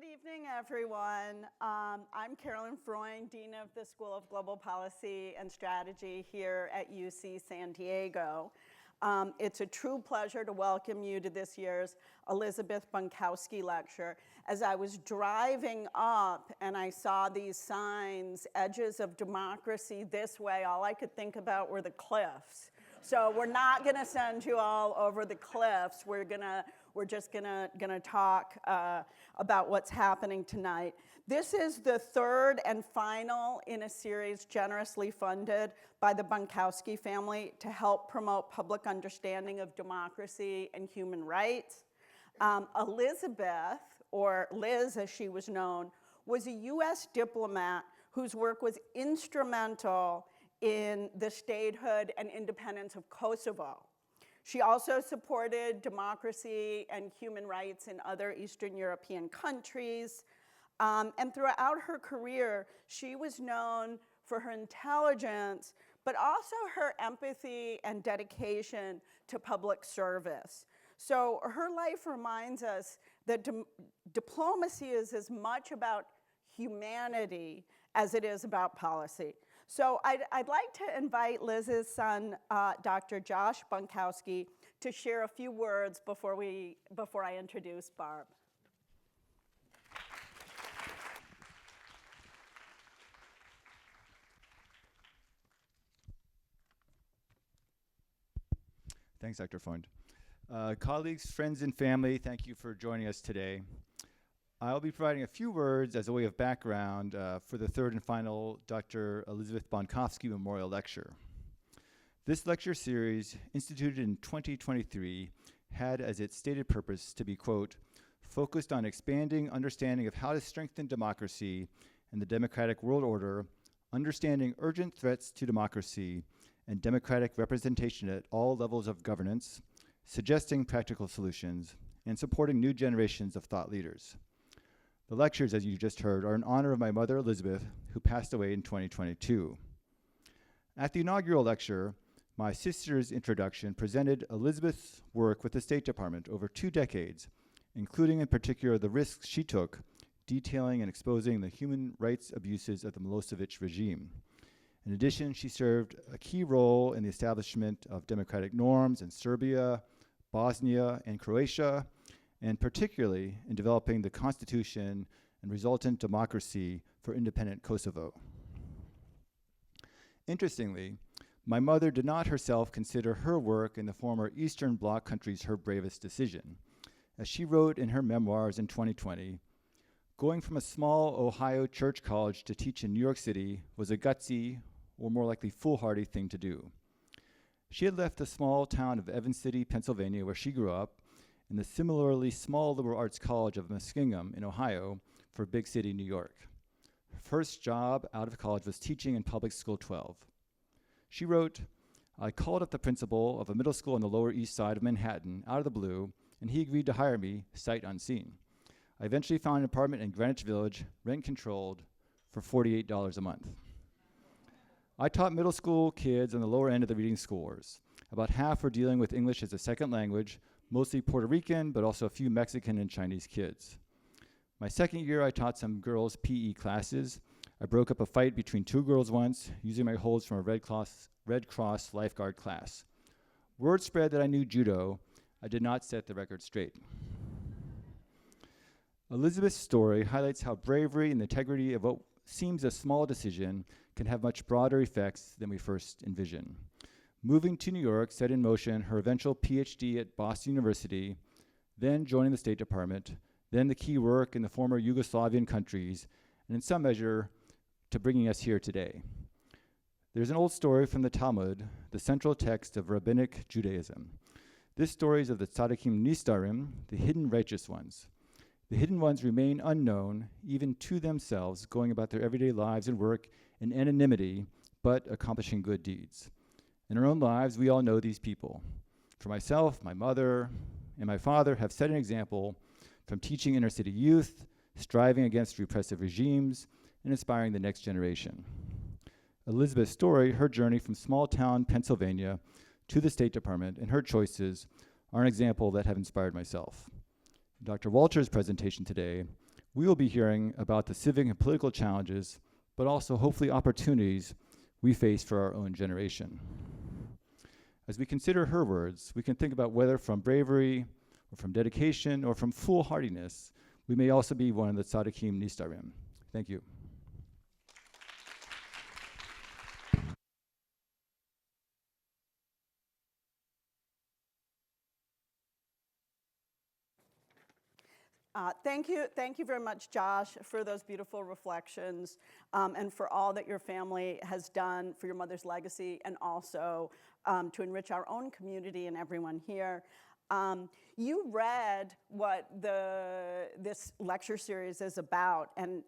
Good evening, everyone. I'm Carolyn Freund, Dean of the School of Global Policy and Strategy here at UC San Diego. It's a true pleasure to welcome you to this year's Leitch Bonkowsky lecture. As I was driving up and I saw these signs, edges of democracy this way, all I could think about were the cliffs. So we're not gonna send you all over the cliffs. We're just gonna talk about what's happening tonight. This is the third and final in a series generously funded by the Bonkowsky family to help promote public understanding of democracy and human rights. Elizabeth, or Liz as she was known, was a US diplomat whose work was instrumental in the statehood and independence of Kosovo. She also supported democracy and human rights in other Eastern European countries. And throughout her career, she was known for her intelligence, but also her empathy and dedication to public service. So her life reminds us that diplomacy is as much about humanity as it is about policy. So I'd like to invite Liz's son, Dr. Josh Bonkowsky, to share a few words before I introduce Barb. Thanks, Dr. Freund. Colleagues, friends, and family, thank you for joining us today. I'll be providing a few words as a way of background for the third and final Dr. Elizabeth Bonkowsky Memorial Lecture. This lecture series, instituted in 2023, had as its stated purpose to be, quote, focused on expanding understanding of how to strengthen democracy and the democratic world order, understanding urgent threats to democracy and democratic representation at all levels of governance, suggesting practical solutions, and supporting new generations of thought leaders. The lectures, as you just heard, are in honor of my mother, Elizabeth, who passed away in 2022. At the inaugural lecture, my sister's introduction presented Elizabeth's work with the State Department over 2 decades, including in particular the risks she took, detailing and exposing the human rights abuses of the Milosevic regime. In addition, she served a key role in the establishment of democratic norms in Serbia, Bosnia, and Croatia, and particularly in developing the constitution and resultant democracy for independent Kosovo. Interestingly, my mother did not herself consider her work in the former Eastern Bloc countries her bravest decision. As she wrote in her memoirs in 2020, going from a small Ohio church college to teach in New York City was a gutsy, or more likely foolhardy thing to do. She had left the small town of Evans City, Pennsylvania, where she grew up, and the similarly small liberal arts college of Muskingum in Ohio for big city New York. Her first job out of college was teaching in public school 12. She wrote, I called up the principal of a middle school on the Lower East Side of Manhattan out of the blue, and he agreed to hire me sight unseen. I eventually found an apartment in Greenwich Village, rent controlled, for $48 a month. I taught middle school kids on the lower end of the reading scores. About half were dealing with English as a second language, mostly Puerto Rican, but also a few Mexican and Chinese kids. My second year, I taught some girls' PE classes. I broke up a fight between 2 girls once, using my holds from a Red Cross lifeguard class. Word spread that I knew judo. I did not set the record straight. Elizabeth's story highlights how bravery and the integrity of what seems a small decision can have much broader effects than we first envision. Moving to New York set in motion her eventual PhD at Boston University, then joining the State Department, then the key work in the former Yugoslavian countries, and in some measure, to bringing us here today. There's an old story from the Talmud, the central text of Rabbinic Judaism. This story is of the tzaddikim nistarim, the hidden righteous ones. The hidden ones remain unknown, even to themselves, going about their everyday lives and work in anonymity, but accomplishing good deeds. In our own lives, we all know these people. For myself, my mother, and my father have set an example from teaching inner city youth, striving against repressive regimes, and inspiring the next generation. Elizabeth's story, her journey from small town Pennsylvania to the State Department, and her choices are an example that have inspired myself. Dr. Walter's presentation today we will be hearing about the civic and political challenges, but also hopefully opportunities we face for our own generation. As we consider her words, we can think about whether from bravery, or from dedication, or from foolhardiness, we may also be one of the tzaddikim nistarim. Thank you. Thank you very much, Josh, for those beautiful reflections and for all that your family has done for your mother's legacy and also to enrich our own community and everyone here. You read what this lecture series is about, and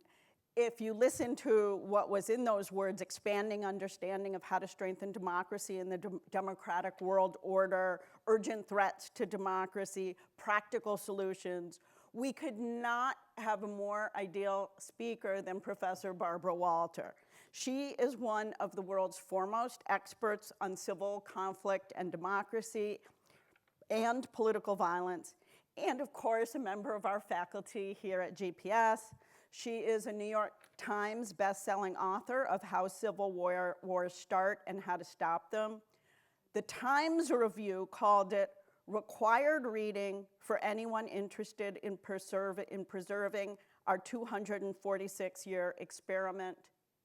if you listen to what was in those words, expanding understanding of how to strengthen democracy in the democratic world order, urgent threats to democracy, practical solutions, we could not have a more ideal speaker than Professor Barbara Walter. She is one of the world's foremost experts on civil conflict and democracy and political violence, and of course, a member of our faculty here at GPS. She is a New York Times bestselling author of How Civil Wars Start and How to Stop Them. The Times Review called it required reading for anyone interested in preserving our 246-year experiment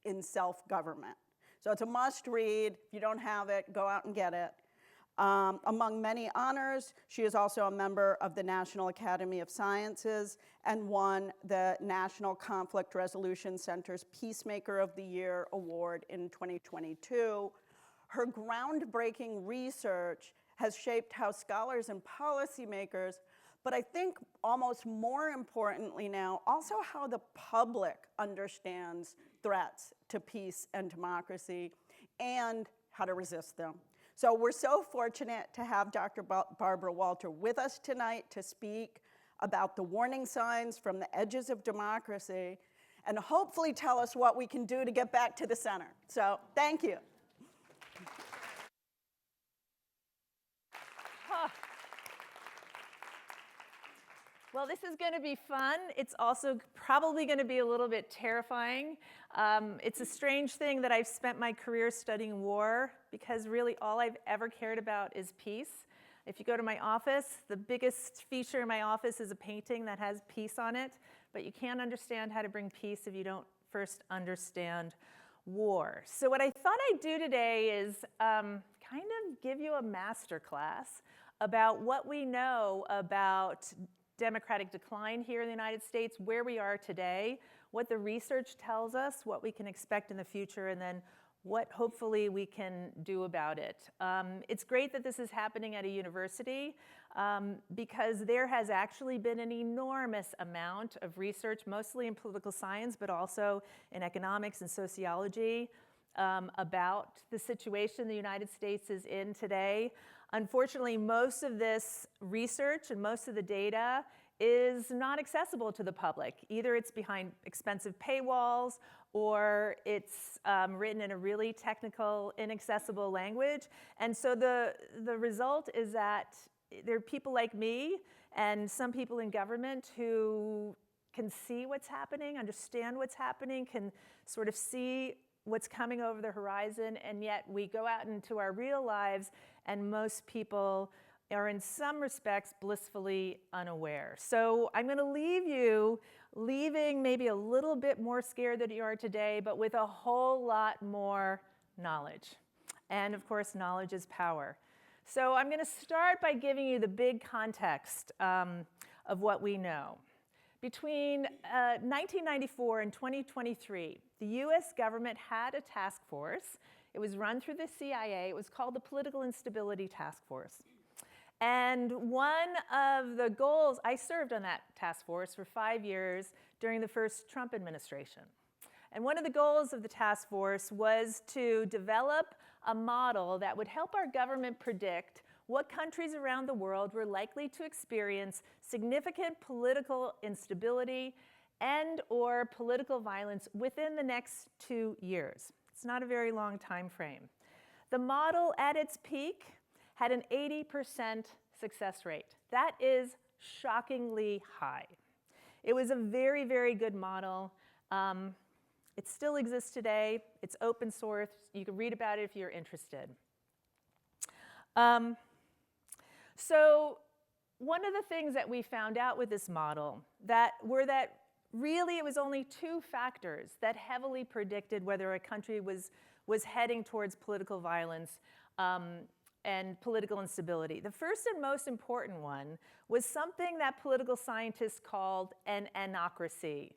in self-government. So it's a must read. If you don't have it, go out and get it. Among many honors, she is also a member of the National Academy of Sciences and won the National Conflict Resolution Center's Peacemaker of the Year Award in 2022. Her groundbreaking research has shaped how scholars and policymakers, but I think almost more importantly now, also how the public understands threats to peace and democracy and how to resist them. So we're so fortunate to have Dr. Barbara Walter with us tonight to speak about the warning signs from the edges of democracy and hopefully tell us what we can do to get back to the center. So thank you. Well, this is going to be fun. It's also probably going to be a little bit terrifying. It's a strange thing that I've spent my career studying war because really all I've ever cared about is peace. If you go to my office, the biggest feature in my office is a painting that has peace on it, but you can't understand how to bring peace if you don't first understand war. So what I thought I'd do today is kind of give you a master class about what we know about democratic decline here in the United States, where we are today, what the research tells us, what we can expect in the future, and then what hopefully we can do about it. It's great that this is happening at a university because there has actually been an enormous amount of research, mostly in political science, but also in economics and sociology, about the situation the United States is in today. Unfortunately, most of this research and most of the data is not accessible to the public. Either it's behind expensive paywalls or it's written in a really technical, inaccessible language. And so the result is that there are people like me and some people in government who can see what's happening, understand what's happening, can sort of see what's coming over the horizon, and yet we go out into our real lives and most people are in some respects blissfully unaware. So I'm going to leave you leaving maybe a little bit more scared than you are today, but with a whole lot more knowledge. And of course, knowledge is power. So I'm going to start by giving you the big context of what we know. Between 1994 and 2023, the US government had a task force. It was run through the CIA. It was called the Political Instability Task Force. And one of the goals, I served on that task force for 5 years during the first Trump administration. And one of the goals of the task force was to develop a model that would help our government predict what countries around the world were likely to experience significant political instability and or political violence within the next 2 years. It's not a very long time frame. The model at its peak had an 80% success rate. That is shockingly high. It was a very, very good model. It still exists today. It's open source. You can read about it if you're interested. So one of the things that we found out with this model that really it was only two factors that heavily predicted whether a country was heading towards political violence and political instability. The first and most important one was something that political scientists called an anocracy.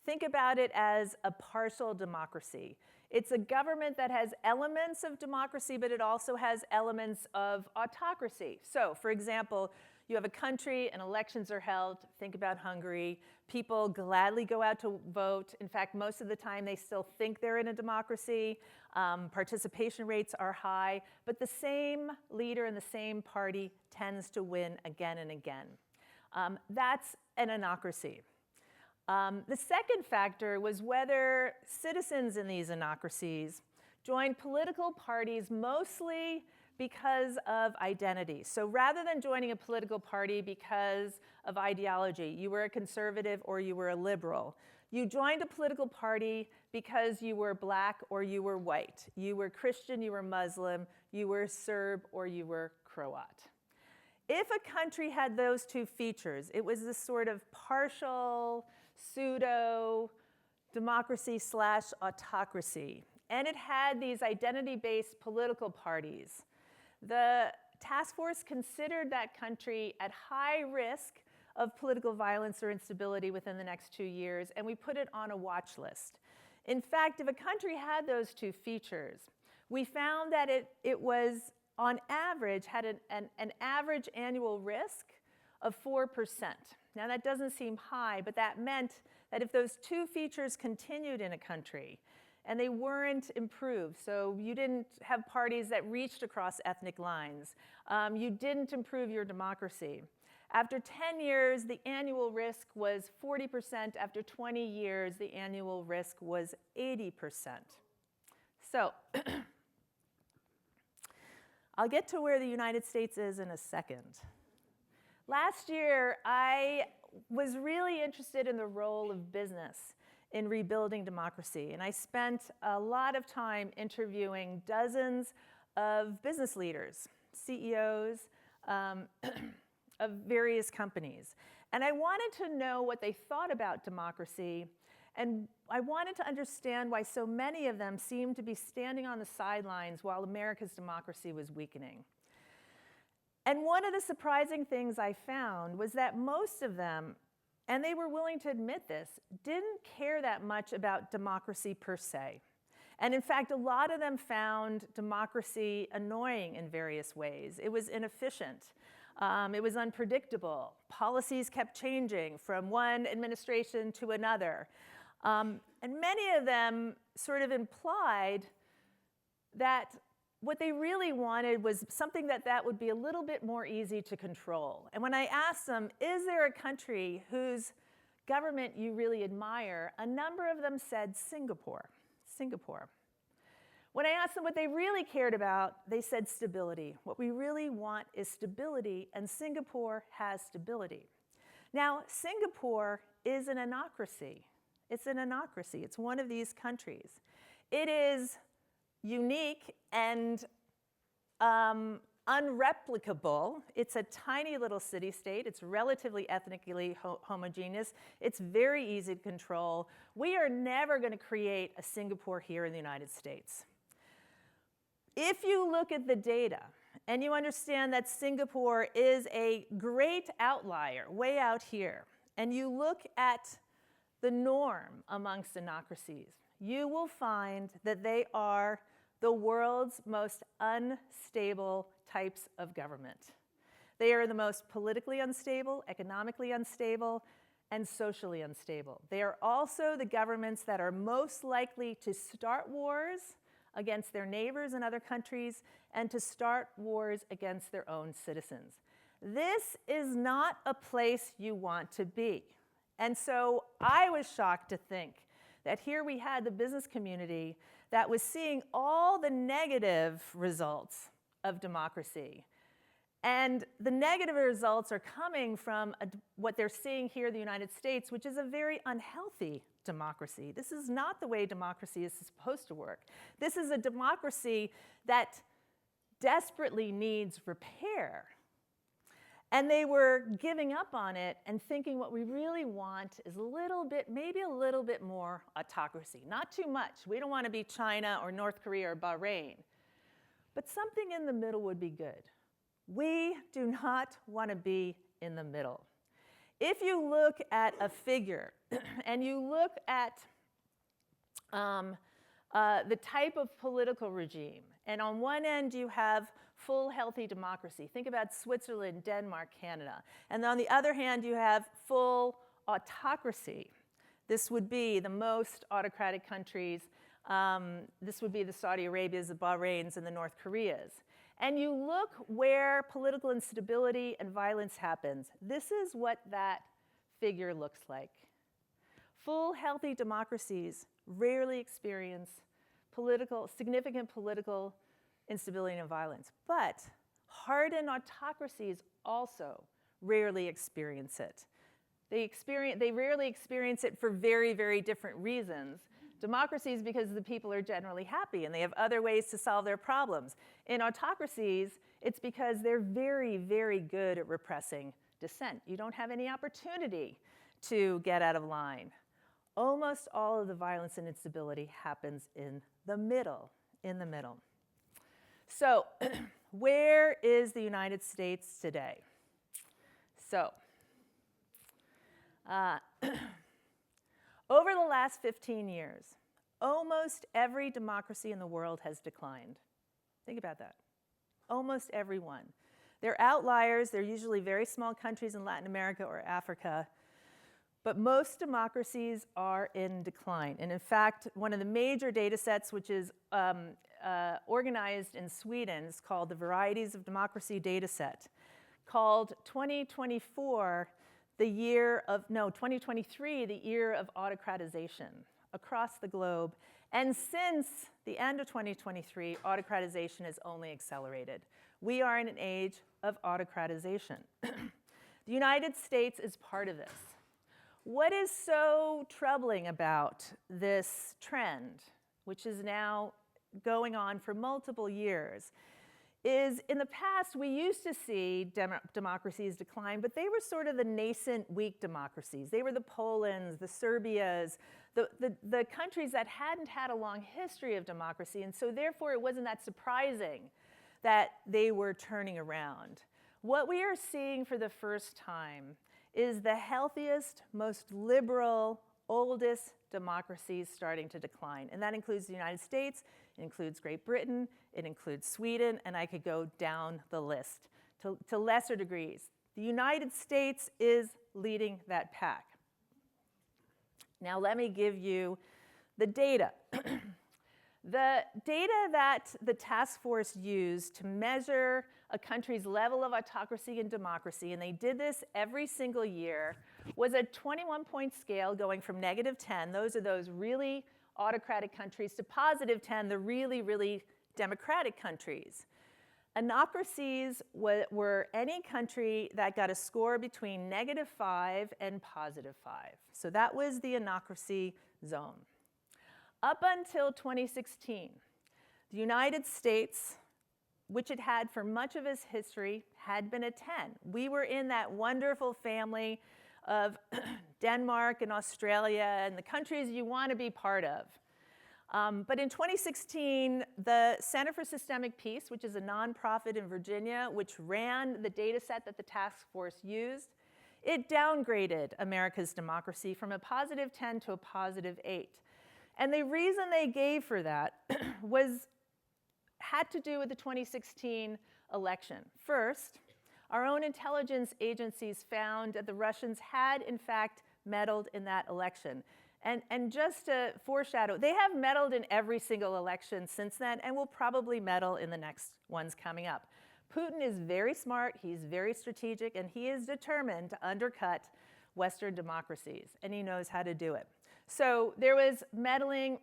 Think about it as a partial democracy. It's a government that has elements of democracy, but it also has elements of autocracy. So, for example, you have a country and elections are held. Think about Hungary. People gladly go out to vote. In fact, most of the time they still think they're in a democracy. Participation rates are high, but the same leader and the same party tends to win again and again. That's an anocracy. The second factor was whether citizens in these anocracies joined political parties mostly because of identity. So rather than joining a political party because of ideology, you were a conservative or you were a liberal, you joined a political party because you were black or you were white, you were Christian, you were Muslim, you were Serb, or you were Croat. If a country had those two features, it was this sort of partial pseudo-democracy / autocracy, and it had these identity-based political parties. The task force considered that country at high risk of political violence or instability within the next 2 years, and we put it on a watch list. In fact, if a country had those two features, we found that it was, on average, had an average annual risk of 4%. Now, that doesn't seem high, but that meant that if those two features continued in a country, and they weren't improved, so you didn't have parties that reached across ethnic lines, you didn't improve your democracy. After 10 years, the annual risk was 40%. After 20 years, the annual risk was 80%. So I'll get to where the United States is in a second. Last year, I was really interested in the role of business in rebuilding democracy, and I spent a lot of time interviewing dozens of business leaders, CEOs of various companies. And I wanted to know what they thought about democracy, and I wanted to understand why so many of them seemed to be standing on the sidelines while America's democracy was weakening. And one of the surprising things I found was that most of them, and they were willing to admit this, didn't care that much about democracy per se. And in fact, a lot of them found democracy annoying in various ways. It was inefficient. It was unpredictable. Policies kept changing from one administration to another. And many of them sort of implied that what they really wanted was something that would be a little bit more easy to control. And when I asked them, is there a country whose government you really admire, a number of them said Singapore. Singapore. When I asked them what they really cared about, they said stability. What we really want is stability, and Singapore has stability. Now, Singapore is an anocracy. It's an anocracy. It's one of these countries. It is unique and unreplicable. It's a tiny little city-state. It's relatively ethnically homogeneous. It's very easy to control. We are never going to create a Singapore here in the United States. If you look at the data and you understand that Singapore is a great outlier way out here, and you look at the norm amongst democracies, you will find that they are the world's most unstable types of government. They are the most politically unstable, economically unstable, and socially unstable. They are also the governments that are most likely to start wars against their neighbors in other countries and to start wars against their own citizens. This is not a place you want to be. And so I was shocked to think that here we had the business community that was seeing all the negative results of democracy. And the negative results are coming from what they're seeing here in the United States, which is a very unhealthy democracy. This is not the way democracy is supposed to work. This is a democracy that desperately needs repair. And they were giving up on it and thinking what we really want is a little bit, maybe a little bit more autocracy. Not too much. We don't want to be China or North Korea or Bahrain. But something in the middle would be good. We do not want to be in the middle. If you look at a figure and you look at the type of political regime, and on one end you have full healthy democracy. Think about Switzerland, Denmark, Canada. And on the other hand, you have full autocracy. This would be the most autocratic countries. This would be the Saudi Arabias, the Bahrains, and the North Koreas. And you look where political instability and violence happens. This is what that figure looks like. Full healthy democracies rarely experience significant political instability and violence. But hardened autocracies also rarely experience it. They rarely experience it for very, very different reasons. Democracies, because the people are generally happy and they have other ways to solve their problems. In autocracies, it's because they're very, very good at repressing dissent. You don't have any opportunity to get out of line. Almost all of the violence and instability happens in the middle, So, where is the United States today? So, over the last 15 years, almost every democracy in the world has declined. Think about that. Almost every one. They're outliers. They're usually very small countries in Latin America or Africa. But most democracies are in decline. And in fact, one of the major data sets, which is organized in Sweden, is called the Varieties of Democracy data set, called 2023, the year of autocratization across the globe. And since the end of 2023, autocratization has only accelerated. We are in an age of autocratization. The United States is part of this. What is so troubling about this trend, which is now going on for multiple years, is in the past we used to see democracies decline, but they were sort of the nascent, weak democracies. They were the Polands, the Serbias, the countries that hadn't had a long history of democracy, and so therefore it wasn't that surprising that they were turning around. What we are seeing for the first time is the healthiest, most liberal, oldest democracies starting to decline. And that includes the United States, it includes Great Britain, it includes Sweden, and I could go down the list to lesser degrees. The United States is leading that pack. Now let me give you the data. The data that the task force used to measure a country's level of autocracy and democracy, and they did this every single year, was a 21-point scale going from -10, those are those really autocratic countries, to +10, the really, really democratic countries. Anocracies were any country that got a score between -5 and +5. So that was the anocracy zone. Up until 2016, the United States, which it had for much of its history, had been a 10. We were in that wonderful family of Denmark and Australia and the countries you want to be part of. But in 2016, the Center for Systemic Peace, which is a nonprofit in Virginia, which ran the data set that the task force used, it downgraded America's democracy from a +10 to a +8. And the reason they gave for that had to do with the 2016 election. First, our own intelligence agencies found that the Russians had, in fact, meddled in that election. And just to foreshadow, they have meddled in every single election since then and will probably meddle in the next ones coming up. Putin is very smart, he's very strategic, and he is determined to undercut Western democracies, and he knows how to do it. So there was meddling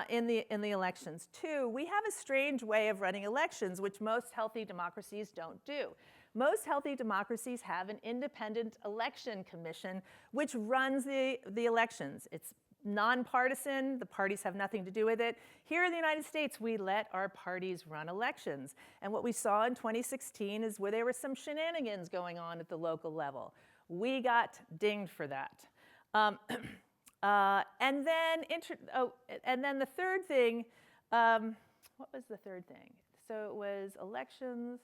in the elections. Two, we have a strange way of running elections, which most healthy democracies don't do. Most healthy democracies have an independent election commission which runs the elections. It's nonpartisan, the parties have nothing to do with it. Here in the United States, we let our parties run elections. And what we saw in 2016 is where there were some shenanigans going on at the local level. We got dinged for that. And then the third thing, what was the third thing? So it was elections.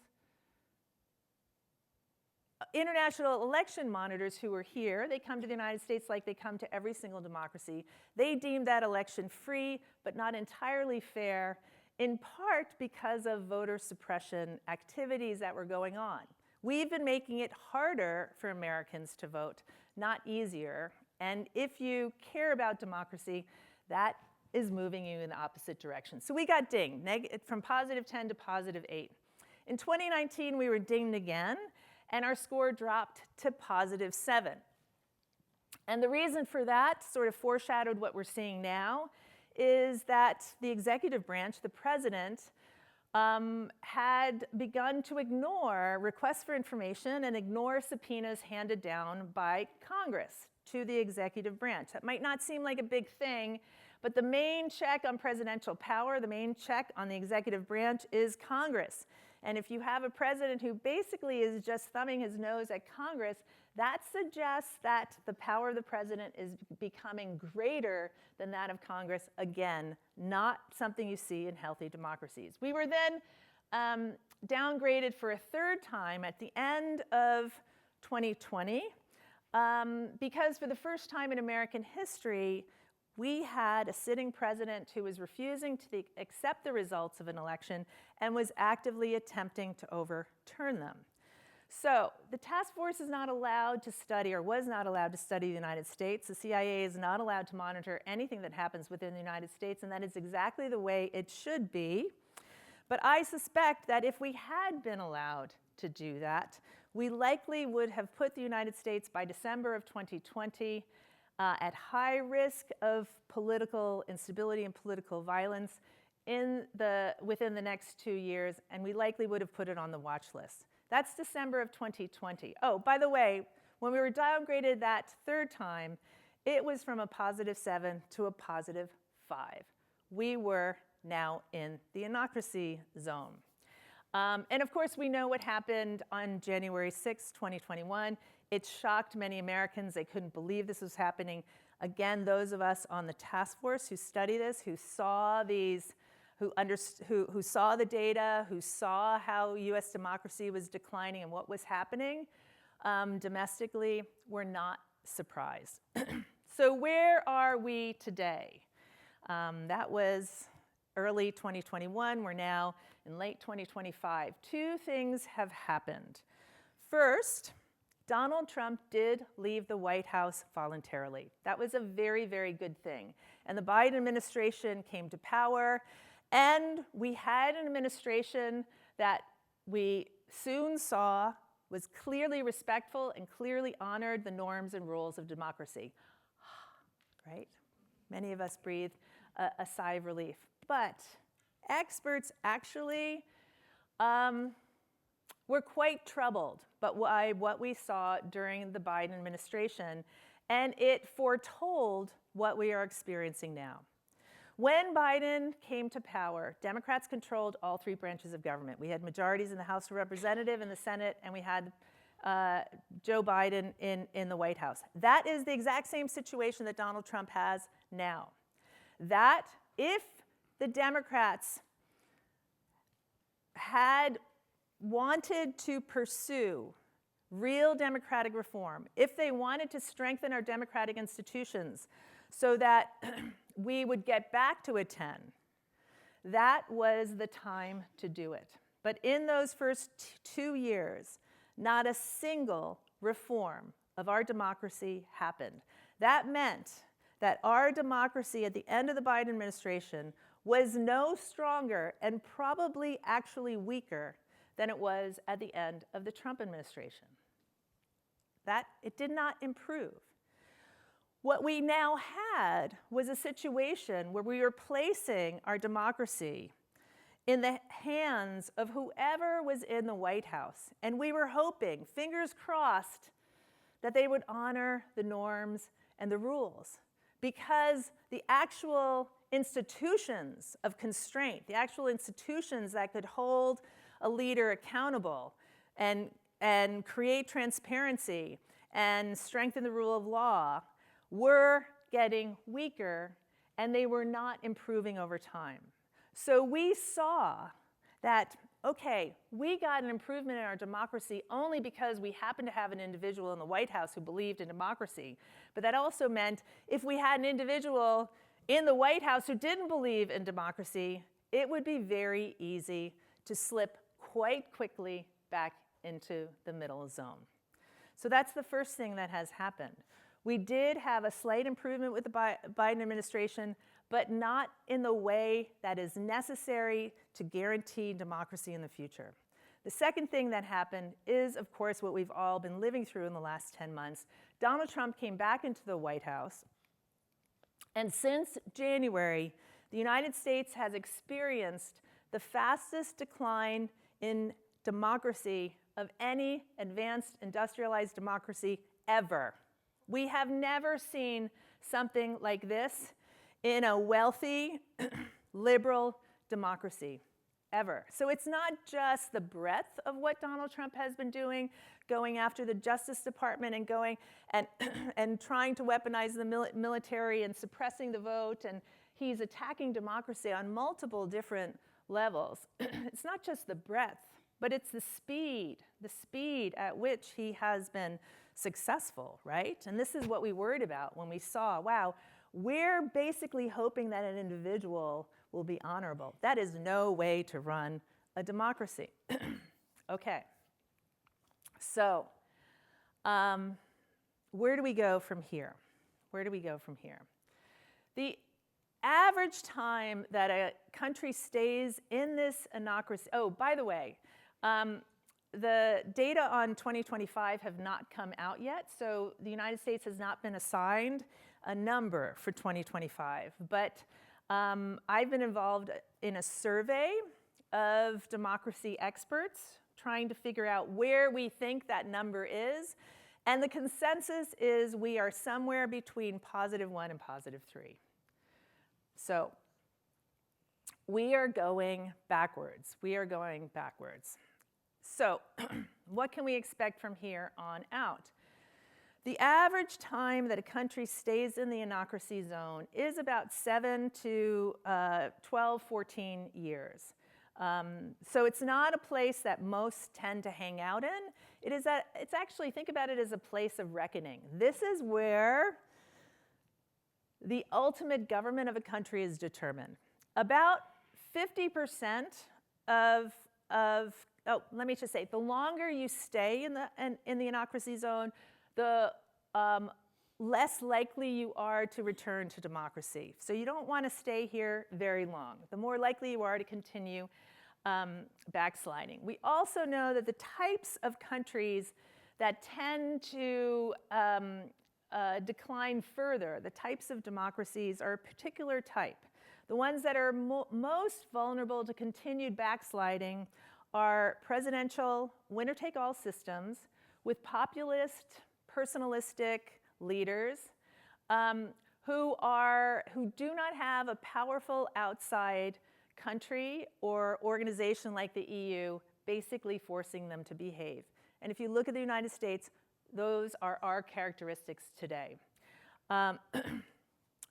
International election monitors who were here, they come to the United States like they come to every single democracy. They deemed that election free, but not entirely fair, in part because of voter suppression activities that were going on. We've been making it harder for Americans to vote, not easier. And if you care about democracy, that is moving you in the opposite direction. So we got dinged, from positive 10 to positive 8. In 2019, we were dinged again, and our score dropped to positive 7. And the reason for that, sort of foreshadowed what we're seeing now, is that the executive branch, the president, had begun to ignore requests for information and ignore subpoenas handed down by Congress to the executive branch. That might not seem like a big thing, but the main check on presidential power, the main check on the executive branch is Congress. And if you have a president who basically is just thumbing his nose at Congress, that suggests that the power of the president is becoming greater than that of Congress. Again, not something you see in healthy democracies. We were then downgraded for a third time at the end of 2020 because for the first time in American history, we had a sitting president who was refusing to accept the results of an election and was actively attempting to overturn them. So the task force is not allowed to study, or was not allowed to study, the United States. The CIA is not allowed to monitor anything that happens within the United States, and that is exactly the way it should be. But I suspect that if we had been allowed to do that, we likely would have put the United States by December of 2020 at high risk of political instability and political violence within the next 2 years, and we likely would have put it on the watch list. That's December of 2020. Oh, by the way, when we were downgraded that third time, it was from a positive 7 to a positive 5. We were now in the anocracy zone. And of course, we know what happened on January 6, 2021. It shocked many Americans. They couldn't believe this was happening. Again, those of us on the task force who study this, who saw these, who saw the data, who saw how US democracy was declining and what was happening domestically, were not surprised. So where are we today? That was early 2021. We're now in late 2025. Two things have happened. First, Donald Trump did leave the White House voluntarily. That was a very, very good thing. And the Biden administration came to power, and we had an administration that we soon saw was clearly respectful and clearly honored the norms and rules of democracy. Right? Many of us breathed a sigh of relief. But experts actually were quite troubled by what we saw during the Biden administration, and it foretold what we are experiencing now. When Biden came to power, Democrats controlled all three branches of government. We had majorities in the House of Representatives and the Senate, and we had Joe Biden in the White House. That is the exact same situation that Donald Trump has now. That if the Democrats had wanted to pursue real democratic reform, if they wanted to strengthen our democratic institutions so that we would get back to a 10, that was the time to do it. But in those first 2 years, not a single reform of our democracy happened. That meant that our democracy at the end of the Biden administration was no stronger and probably actually weaker than it was at the end of the Trump administration. That it did not improve. What we now had was a situation where we were placing our democracy in the hands of whoever was in the White House. And we were hoping, fingers crossed, that they would honor the norms and the rules, because the actual institutions of constraint, the actual institutions that could hold a leader accountable and create transparency and strengthen the rule of law were getting weaker, and they were not improving over time. So we saw that, okay, we got an improvement in our democracy only because we happened to have an individual in the White House who believed in democracy. But that also meant if we had an individual in the White House who didn't believe in democracy, it would be very easy to slip quite quickly back into the middle zone. So that's the first thing that has happened. We did have a slight improvement with the Biden administration, but not in the way that is necessary to guarantee democracy in the future. The second thing that happened is, of course, what we've all been living through in the last 10 months. Donald Trump came back into the White House, and since January, the United States has experienced the fastest decline in democracy of any advanced industrialized democracy ever. We have never seen something like this in a wealthy, liberal democracy, ever. So it's not just the breadth of what Donald Trump has been doing, going after the Justice Department and going and trying to weaponize the military and suppressing the vote, and he's attacking democracy on multiple different levels. It's not just the breadth, but it's the speed at which he has been successful, right? And this is what we worried about when we saw, wow, we're basically hoping that an individual will be honorable. That is no way to run a democracy. Okay. So, where do we go from here? Where do we go from here? The average time that a country stays in this anocracy, oh, by the way, the data on 2025 have not come out yet, so the United States has not been assigned a number for 2025. But I've been involved in a survey of democracy experts trying to figure out where we think that number is. And the consensus is we are somewhere between +1 and +3. So we are going backwards. We are going backwards. So what can we expect from here on out? The average time that a country stays in the anocracy zone is about 7 to 12, 14 years. So it's not a place that most tend to hang out in. It's actually, think about it as a place of reckoning. This is where the ultimate government of a country is determined. About 50% of let me just say, the longer you stay in the anocracy zone, the less likely you are to return to democracy. So you don't want to stay here very long. The more likely you are to continue backsliding. We also know that the types of countries that tend to decline further, the types of democracies are a particular type. The ones that are most vulnerable to continued backsliding are presidential winner-take-all systems with populist, personalistic leaders who do not have a powerful outside country or organization like the EU basically forcing them to behave. And if you look at the United States, those are our characteristics today.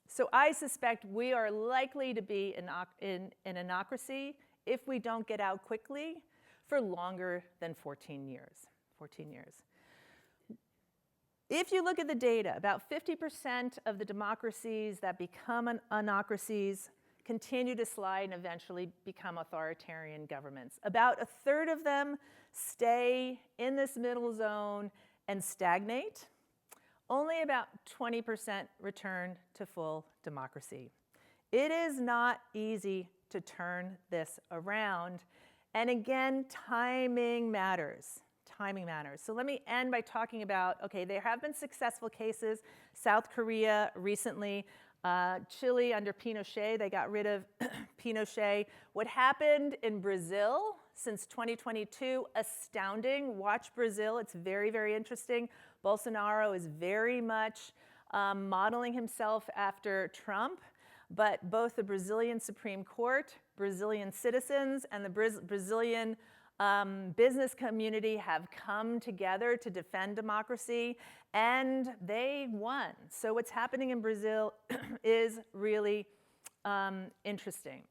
So I suspect we are likely to be in anocracy if we don't get out quickly for longer than 14 years. 14 years. If you look at the data, about 50% of the democracies that become anocracies continue to slide and eventually become authoritarian governments. About a third of them stay in this middle zone and stagnate. Only about 20% return to full democracy. It is not easy to turn this around. And again, timing matters. Timing matters. So let me end by talking about, okay, there have been successful cases. South Korea recently, Chile under Pinochet, they got rid of Pinochet. What happened in Brazil since 2022, astounding. Watch Brazil, it's very, very interesting. Bolsonaro is very much modeling himself after Trump, but both the Brazilian Supreme Court, Brazilian citizens, and the Brazilian business community have come together to defend democracy, and they won. So what's happening in Brazil is really interesting.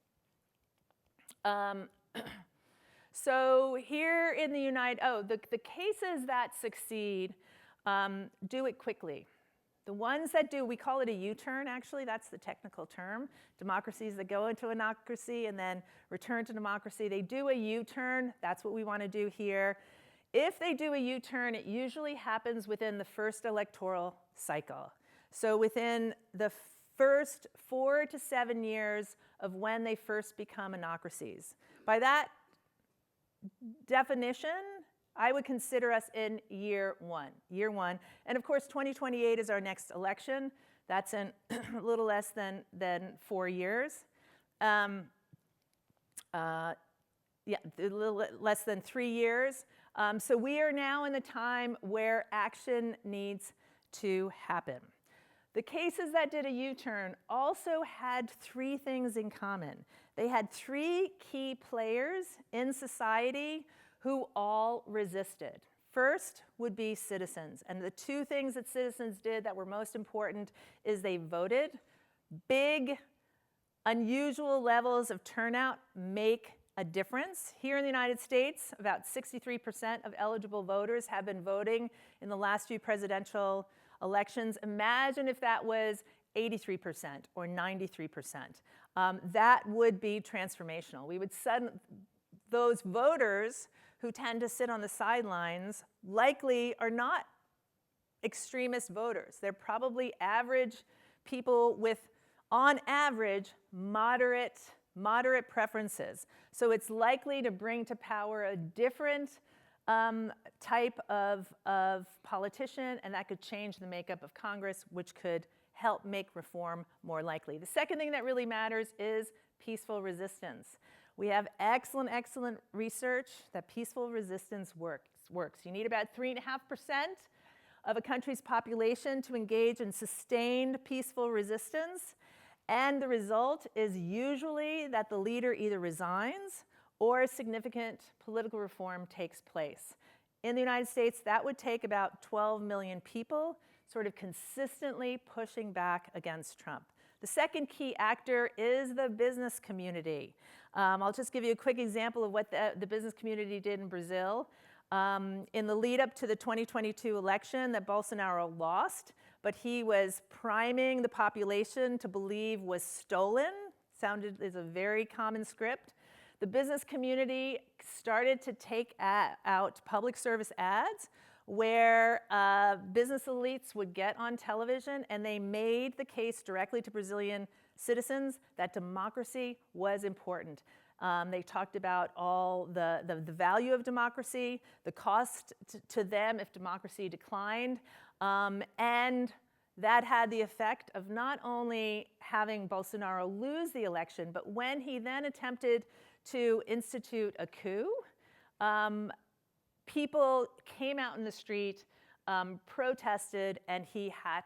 So here in the the cases that succeed do it quickly. The ones that do, we call it a U-turn, actually, that's the technical term. Democracies that go into anocracy and then return to democracy, they do a U-turn. That's what we want to do here. If they do a U-turn, it usually happens within the first electoral cycle. So within the first 4 to 7 years of when they first become anocracies. By that definition, I would consider us in year one. And of course, 2028 is our next election. That's in a little less than 4 years. Yeah, a little less than 3 years. So we are now in the time where action needs to happen. The cases that did a U-turn also had 3 things in common. They had 3 key players in society who all resisted. First would be citizens. And the 2 things that citizens did that were most important is they voted. Big, unusual levels of turnout make a difference. Here in the United States, about 63% of eligible voters have been voting in the last few presidential elections. Imagine if that was 83% or 93%. That would be transformational. We would those voters who tend to sit on the sidelines likely are not extremist voters. They're probably average people with, on average, moderate preferences. So it's likely to bring to power a different type of politician, and that could change the makeup of Congress, which could help make reform more likely. The second thing that really matters is peaceful resistance. We have excellent research that peaceful resistance works. You need about 3.5% of a country's population to engage in sustained peaceful resistance. And the result is usually that the leader either resigns or significant political reform takes place. In the United States, that would take about 12 million people sort of consistently pushing back against Trump. The second key actor is the business community. I'll just give you a quick example of what the business community did in Brazil. In the lead up to the 2022 election that Bolsonaro lost, but he was priming the population to believe was stolen, is a very common script. The business community started to take out public service ads where business elites would get on television, and they made the case directly to Brazilian citizens that democracy was important. They talked about all the value of democracy, the cost to them if democracy declined, and that had the effect of not only having Bolsonaro lose the election, but when he then attempted to institute a coup, people came out in the street, protested, and he had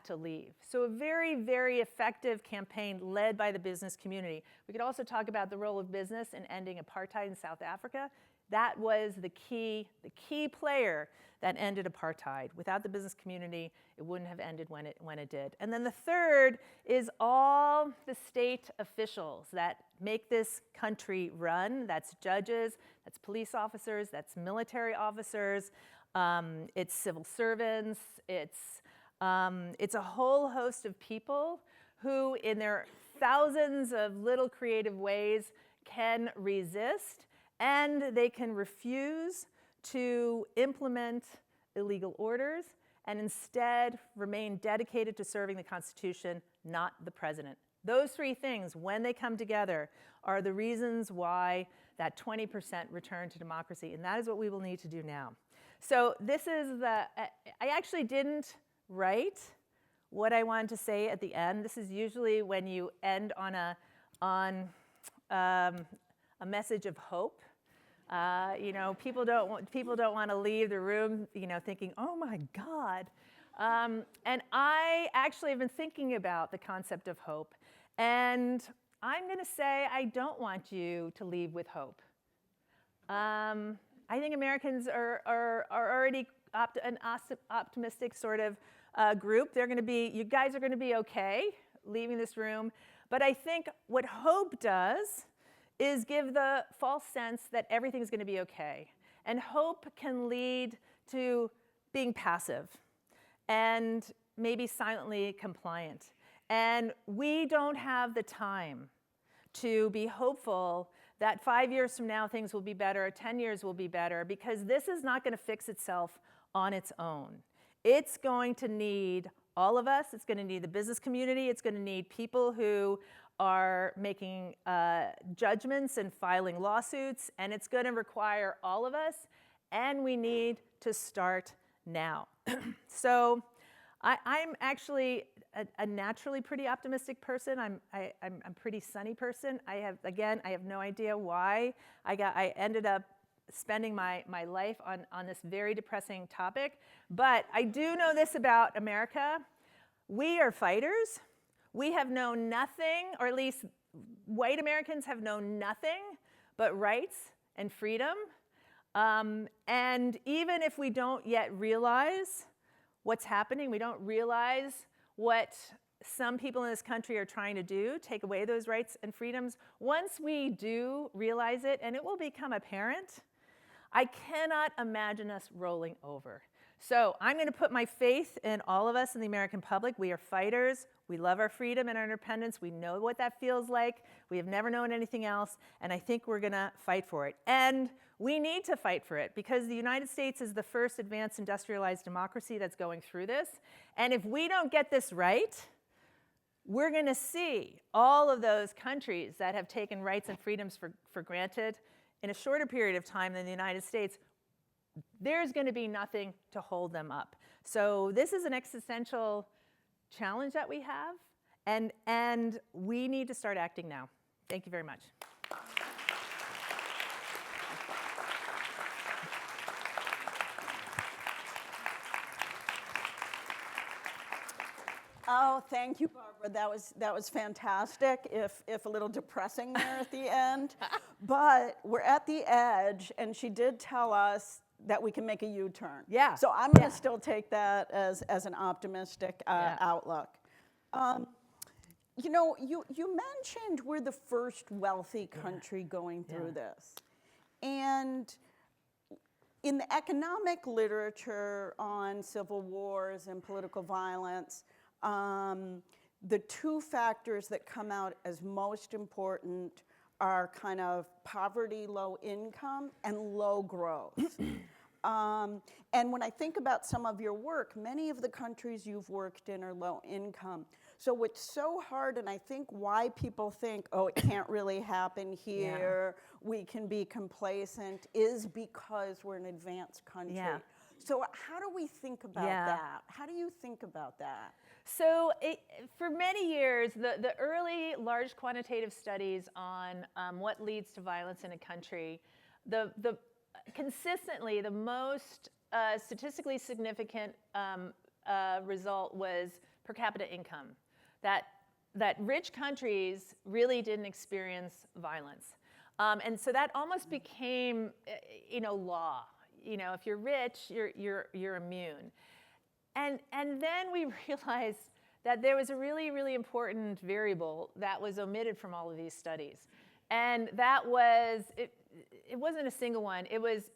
to leave. So a very, very effective campaign led by the business community. We could also talk about the role of business in ending apartheid in South Africa. That was the key player that ended apartheid. Without the business community, it wouldn't have ended when it did. And then the third is all the state officials that make this country run. That's judges, that's police officers, that's military officers, it's civil servants, it's a whole host of people who, in their thousands of little creative ways, can resist, and they can refuse to implement illegal orders and instead remain dedicated to serving the Constitution, not the president. Those 3 things, when they come together, are the reasons why that 20% return to democracy, and that is what we will need to do now. So this is I actually didn't write what I wanted to say at the end. This is usually when you end on a message of hope. You know, people don't want to leave the room, you know, thinking, oh my God. And I actually have been thinking about the concept of hope. And I'm going to say I don't want you to leave with hope. I think Americans are already an optimistic sort of group. You guys are going to be okay leaving this room. But I think what hope does is give the false sense that everything's going to be okay. And hope can lead to being passive and maybe silently compliant. And we don't have the time to be hopeful that 5 years from now things will be better, or 10 years will be better, because this is not going to fix itself on its own. It's going to need all of us. It's going to need the business community. It's going to need people who are making judgments and filing lawsuits, and it's going to require all of us, and we need to start now. So I'm actually a naturally pretty optimistic person. I'm a pretty sunny person. I have no idea why I ended up spending my life on this very depressing topic. But I do know this about America. We are fighters. We have known nothing, or at least white Americans have known nothing but rights and freedom. And even if we don't yet realize what's happening, we don't realize what some people in this country are trying to do, take away those rights and freedoms, once we do realize it, and it will become apparent, I cannot imagine us rolling over. So I'm going to put my faith in all of us in the American public. We are fighters. We love our freedom and our independence. We know what that feels like. We have never known anything else, and I think we're going to fight for it. And we need to fight for it because the United States is the first advanced industrialized democracy that's going through this. And if we don't get this right, we're going to see all of those countries that have taken rights and freedoms for granted in a shorter period of time than the United States. There's going to be nothing to hold them up. So this is an existential challenge that we have, and we need to start acting now. Thank you very much. Oh, thank you, Barbara. That was fantastic, if a little depressing there at the end. But we're at the edge, and she did tell us that we can make a U-turn. Yeah. So I'm going to still take that as an optimistic outlook. You know, you mentioned we're the first wealthy country going through this. And in the economic literature on civil wars and political violence, the two factors that come out as most important are kind of poverty, low income, and low growth. And when I think about some of your work, many of the countries you've worked in are low income. So what's so hard, and I think why people think, oh, it can't really happen here, we can be complacent, is because we're an advanced country. Yeah. So how do we think about that? How do you think about that? So for many years, the early large quantitative studies on what leads to violence in a country, consistently the most statistically significant result was per capita income. That rich countries really didn't experience violence. And so that almost became, law. You know, if you're rich, you're immune. And then we realized that there was a really, really important variable that was omitted from all of these studies. And that was, it wasn't a single one. It was,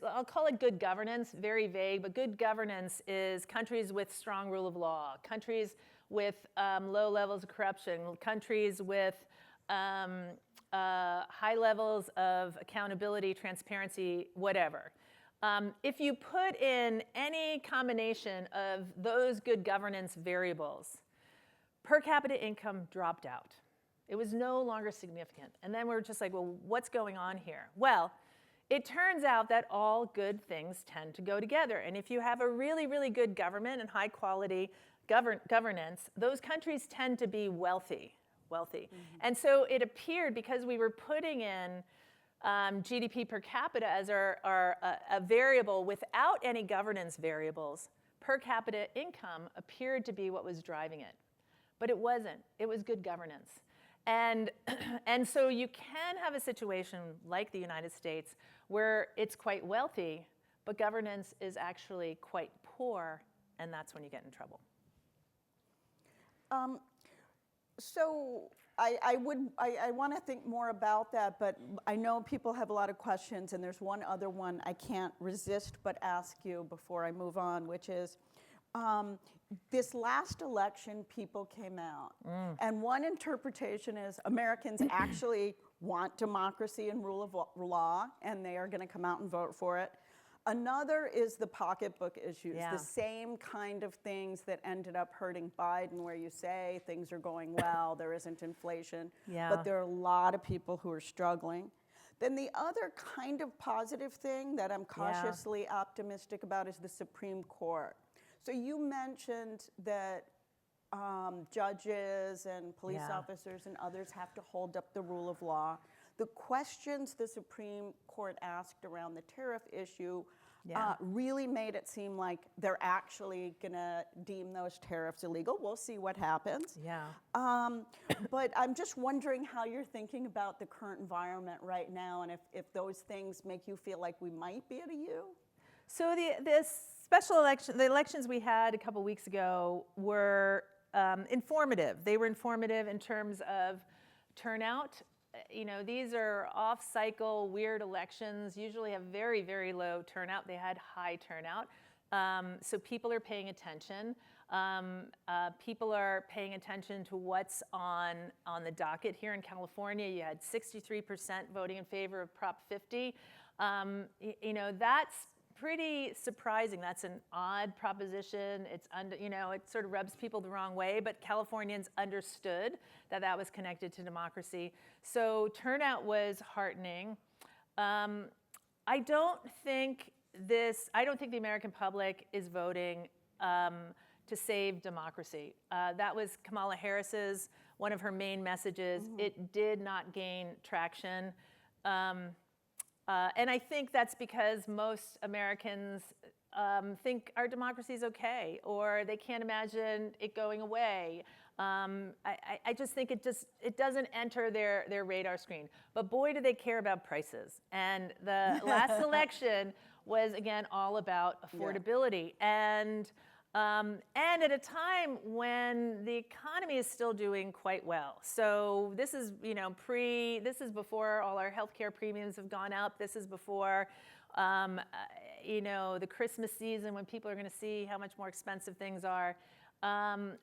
I'll call it good governance, very vague, but good governance is countries with strong rule of law, countries with low levels of corruption, countries with high levels of accountability, transparency, whatever. If you put in any combination of those good governance variables, per capita income dropped out. It was no longer significant. And then we're just like, well, what's going on here? Well, it turns out that all good things tend to go together. And if you have a really, really good government and high quality governance, those countries tend to be wealthy. And so it appeared, because we were putting in GDP per capita as a variable without any governance variables, per capita income appeared to be what was driving it. But it wasn't. It was good governance. And so you can have a situation like the United States where it's quite wealthy, but governance is actually quite poor, and that's when you get in trouble. So I want to think more about that, but I know people have a lot of questions, and there's one other one I can't resist but ask you before I move on, which is, this last election, people came out. And one interpretation is Americans actually want democracy and rule of law, and they are going to come out and vote for it. Another is the pocketbook issues, the same kind of things that ended up hurting Biden, where you say things are going well, there isn't inflation, but there are a lot of people who are struggling. Then the other kind of positive thing that I'm cautiously optimistic about is the Supreme Court. So you mentioned that judges and police officers and others have to hold up the rule of law. The questions the Supreme Court asked around the tariff issue really made it seem like they're actually going to deem those tariffs illegal. We'll see what happens. But I'm just wondering how you're thinking about the current environment right now, and if those things make you feel like we might be at a U. So this special election, the elections we had a couple weeks ago were informative. They were informative in terms of turnout. You know, these are off-cycle, weird elections, usually have very, very low turnout. They had high turnout. So people are paying attention. People are paying attention to what's on the docket. Here in California, you had 63% voting in favor of Prop 50. You know, that's pretty surprising. That's an odd proposition. It's it sort of rubs people the wrong way, but Californians understood that that was connected to democracy. So turnout was heartening. I don't think the American public is voting to save democracy. That was Kamala Harris's, one of her main messages. It did not gain traction. And I think that's because most Americans think our democracy is okay, or they can't imagine it going away. I just think it doesn't enter their radar screen. But boy, do they care about prices. And the last election was, again, all about affordability. And at a time when the economy is still doing quite well. So this is, this is before all our healthcare premiums have gone up. This is before, the Christmas season when people are going to see how much more expensive things are. The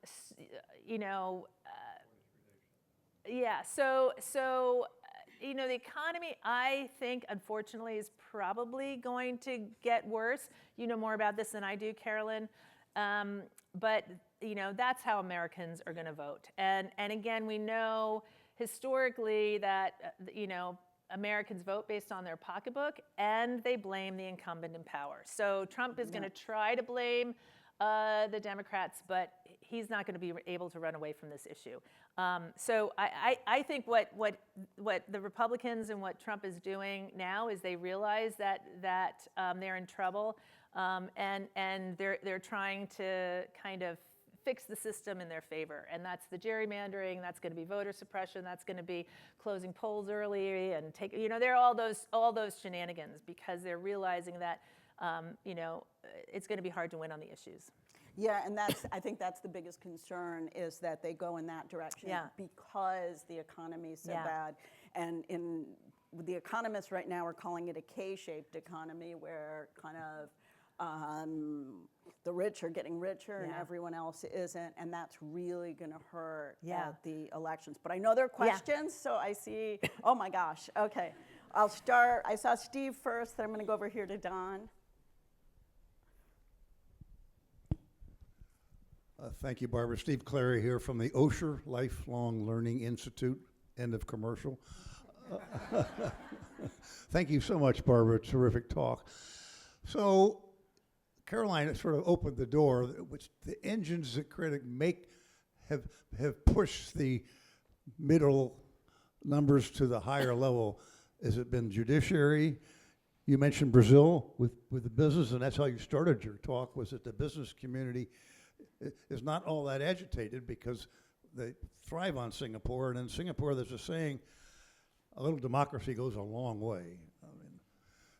economy, I think, unfortunately, is probably going to get worse. You know more about this than I do, Carolyn. But that's how Americans are going to vote. And again, we know historically that Americans vote based on their pocketbook, and they blame the incumbent in power. So Trump is going to try to blame the Democrats, but he's not going to be able to run away from this issue. So I think what the Republicans and what Trump is doing now is they realize that they're in trouble. And they're trying to kind of fix the system in their favor, and that's the gerrymandering. That's going to be voter suppression. That's going to be closing polls early and there are all those shenanigans because they're realizing that it's going to be hard to win on the issues. Yeah, and I think that's the biggest concern, is that they go in that direction because the economy is so bad. And the economists right now are calling it a K-shaped economy, where kind of the rich are getting richer and everyone else isn't, and that's really going to hurt at the elections. But I know there are questions, so I see, oh my gosh, okay. I'll start, I saw Steve first, then I'm going to go over here to Don. Thank you, Barbara. Steve Clary here from the Osher Lifelong Learning Institute. End of commercial. Thank you so much, Barbara. Terrific talk. So, Caroline sort of opened the door, which the engines that critic make have pushed the middle numbers to the higher level. Has it been judiciary? You mentioned Brazil with the business, and that's how you started your talk, was that the business community is not all that agitated because they thrive on Singapore. And in Singapore, there's a saying, a little democracy goes a long way. I mean,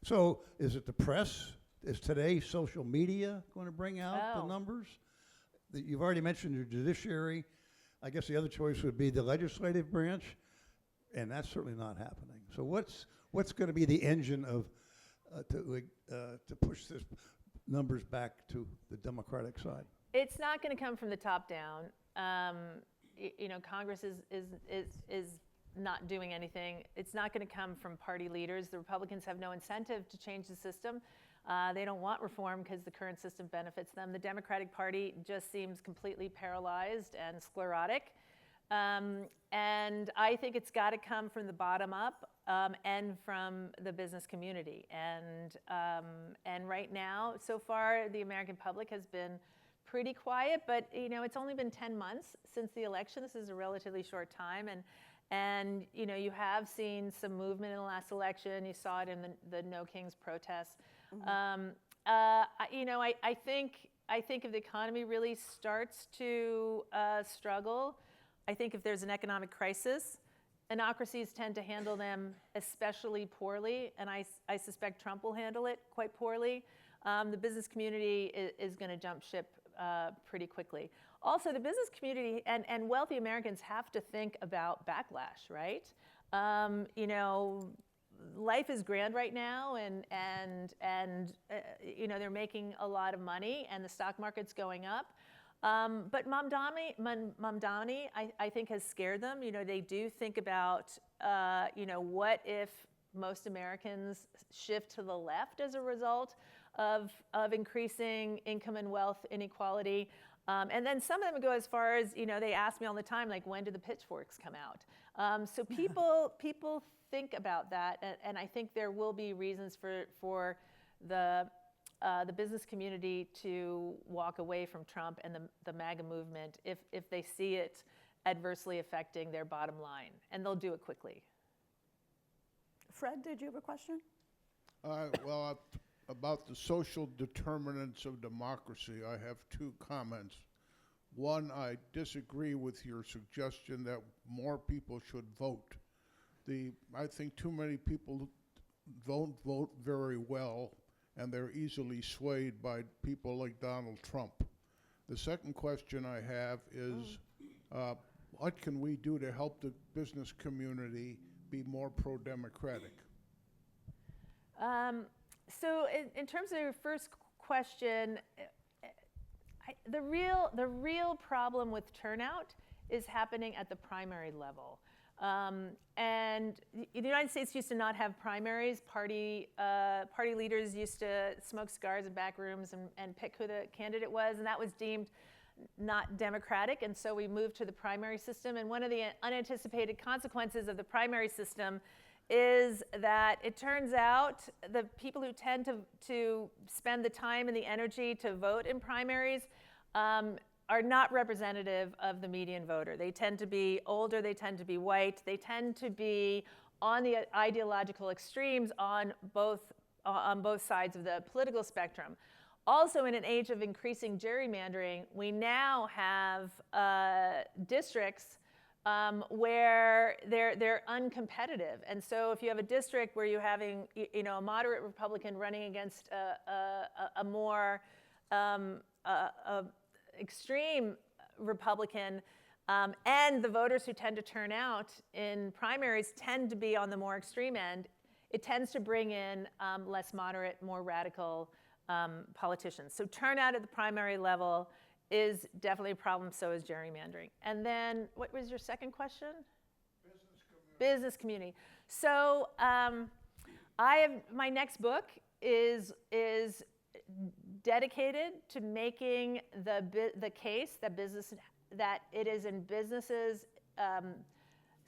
so is it the press? Is today social media going to bring out the numbers? You've already mentioned your judiciary. I guess the other choice would be the legislative branch, and that's certainly not happening. So what's going to be the engine of to push this numbers back to the Democratic side? It's not going to come from the top down. Congress is not doing anything. It's not going to come from party leaders. The Republicans have no incentive to change the system. They don't want reform because the current system benefits them. The Democratic Party just seems completely paralyzed and sclerotic. And I think it's got to come from the bottom up and from the business community. And right now, so far, the American public has been pretty quiet, but it's only been 10 months since the election. This is a relatively short time, and you have seen some movement in the last election. You saw it in the No Kings protests. Mm-hmm. I think if the economy really starts to struggle, I think if there's an economic crisis, democracies tend to handle them especially poorly, and I suspect Trump will handle it quite poorly. The business community is going to jump ship pretty quickly. Also, the business community and wealthy Americans have to think about backlash, right? Life is grand right now, and they're making a lot of money, and the stock market's going up. But Mamdani, I think, has scared them. They do think about, what if most Americans shift to the left as a result of increasing income and wealth inequality. And then some of them go as far as, they ask me all the time, like, when do the pitchforks come out? So people think about that, and I think there will be reasons for the business community to walk away from Trump and the MAGA movement if they see it adversely affecting their bottom line, and they'll do it quickly. Fred, did you have a question? Well, about the social determinants of democracy, I have two comments. One, I disagree with your suggestion that more people should vote. I think too many people don't vote very well, and they're easily swayed by people like Donald Trump. The second question I have is, what can we do to help the business community be more pro-democratic? So in terms of your first question, the real problem with turnout is happening at the primary level. And the United States used to not have primaries. Party leaders used to smoke cigars in back rooms and pick who the candidate was, and that was deemed not democratic, and so we moved to the primary system. And one of the unanticipated consequences of the primary system is that it turns out the people who tend to spend the time and the energy to vote in primaries are not representative of the median voter. They tend to be older, they tend to be white, they tend to be on the ideological extremes on both sides of the political spectrum. Also, in an age of increasing gerrymandering, we now have districts where they're uncompetitive. And so if you have a district where you're having a moderate Republican running against a more extreme Republican, and the voters who tend to turn out in primaries tend to be on the more extreme end, it tends to bring in less moderate, more radical politicians. So turnout at the primary level is definitely a problem, so is gerrymandering. And then, what was your second question? Business community. So my next book is dedicated to making the case that it is in businesses'